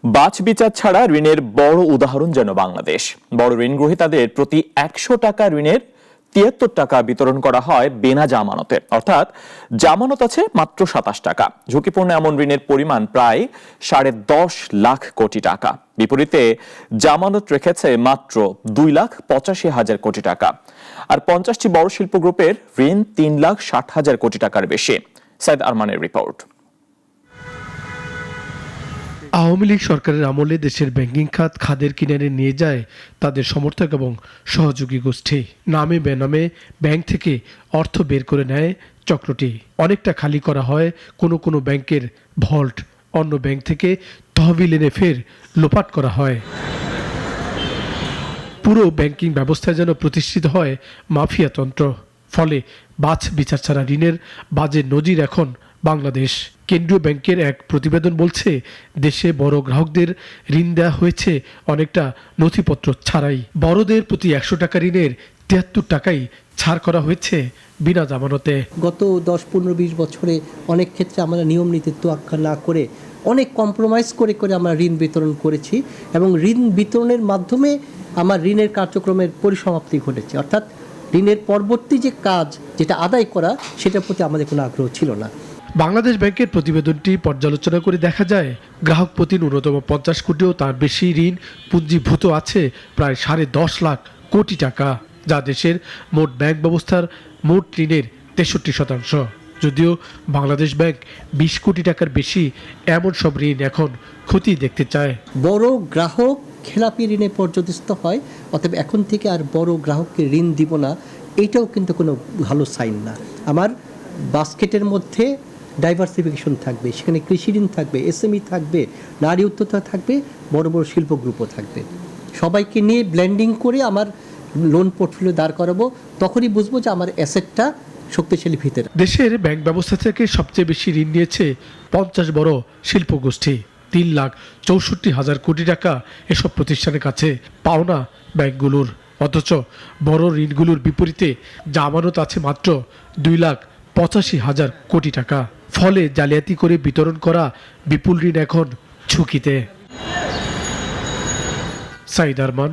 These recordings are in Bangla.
বাছবিচার ছাড়া ঋণের বড় উদাহরণ যেন বাংলাদেশ। বড় ঋণ গ্রহীতাদের প্রতি ১০০ টাকা ঋণের ৭৩ টাকা বিতরণ করা হয় বিনা জামানতে, অর্থাৎ জামানত আছে মাত্র ২৭ টাকা। ঝুঁকিপূর্ণ এমন ঋণের পরিমাণ প্রায় ১০.৫ লাখ কোটি টাকা। বিপরীতে জামানত রেখেছে মাত্র ২,৮৫,০০০ কোটি টাকা। আর ৫০টি বড় শিল্প গ্রুপের ঋণ ৩,৬০,০০০ কোটি টাকার বেশি। সাইদ আরমানের রিপোর্ট। আওয়ামী লীগ সরকারের আমলে দেশের ব্যাংকিং খাত খাদের কিনারে নিয়ে যায় তাদের সমর্থক এবং সহযোগী গোষ্ঠী। নামে বেনামে ব্যাংক থেকে অর্থ বের করে নেয় চক্রটি। অনেকটা খালি করা হয় কোনো ব্যাংকের ভল্ট, অন্য ব্যাংক থেকে তহবিল এনে ফের লোপাট করা হয়। পুরো ব্যাংকিং ব্যবস্থায় যেন প্রতিষ্ঠিত হয় মাফিয়াতন্ত্র। ফলে বাছ বিচার ছাড়া ঋণের বাজে নজির এখন বাংলাদেশ। কেন্দ্রীয় ব্যাংকের এক প্রতিবেদন বলছে, দেশে বড় গ্রাহকদের ঋণ দেওয়া হয়েছে অনেকটা নথিপত্র ছাড়াই। বড়দের প্রতি ১০০ টাকা ঋণের ৭৩ টাকাই ছাড় করা হয়েছে বিনা জামানতে। গত ১০-১৫-২০ বছরে অনেক ক্ষেত্রে আমরা নিয়ম নীতি তোয়াক্কা না করে অনেক কম্প্রোমাইজ করে আমরা ঋণ বিতরণ করেছি এবং ঋণ বিতরণের মাধ্যমে আমার ঋণের কার্যক্রমের পরিসমাপ্তি ঘটেছে। অর্থাৎ ঋণের পরবর্তী যে কাজ যেটা আদায় করা, সেটার প্রতি আমাদের কোনো আগ্রহ ছিল না। বাংলাদেশ ব্যাংকের প্রতিবেদনটি পর্যালোচনা করে দেখা যায়, গ্রাহক প্রতি ন্যূনতম ৫০ কোটিও তার বেশি ঋণ পুঞ্জীভূত আছে প্রায় ১০.৫ লাখ কোটি টাকা, যা দেশের মোট ব্যাংক ব্যবস্থার মোট ঋণের ৬৩%। যদিও বাংলাদেশ ব্যাংক ২০ কোটি টাকার বেশি এমন সব ঋণ এখন খতিয়ে দেখতে চায়। বড় গ্রাহক খেলাপি ঋণে পর্যদস্ত হয়, অতএব এখন থেকে আর বড় গ্রাহককে ঋণ দিব না, এইটাও কিন্তু কোনো ভালো সাইন না। আমার বাস্কেটের মধ্যে ডাইভার্সিফিকেশন থাকবে, সেখানে কৃষি ঋণ থাকবে, এসএমই থাকবে, নারী উদ্যোক্তা থাকবে, বড় শিল্প গ্রুপও থাকবে। সবাইকে নিয়ে ব্লেন্ডিং করে আমার লোন পোর্টফোলিও দাঁড় করাবো, তখনই বুঝবো যে আমার অ্যাসেটটা শক্তিশালী ভিতরে। দেশের ব্যাংক ব্যবস্থা থেকে সবচেয়ে বেশি ঋণ নিয়েছে ৫০ বড় শিল্প গোষ্ঠী। ৩,৬৪,০০০ কোটি টাকা এসব প্রতিষ্ঠানের কাছে পাওনা ব্যাংকগুলোর। অথচ বড় ঋণগুলোর বিপরীতে জামানত আছে মাত্র ২,৮৫,০০০ কোটি টাকা। ফলে জালিয়াতি করে বিতরণ করা বিপুল ঋণ এখন ঝুঁকিতে। সাইদ আরমান,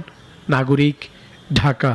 নাগরিক, ঢাকা।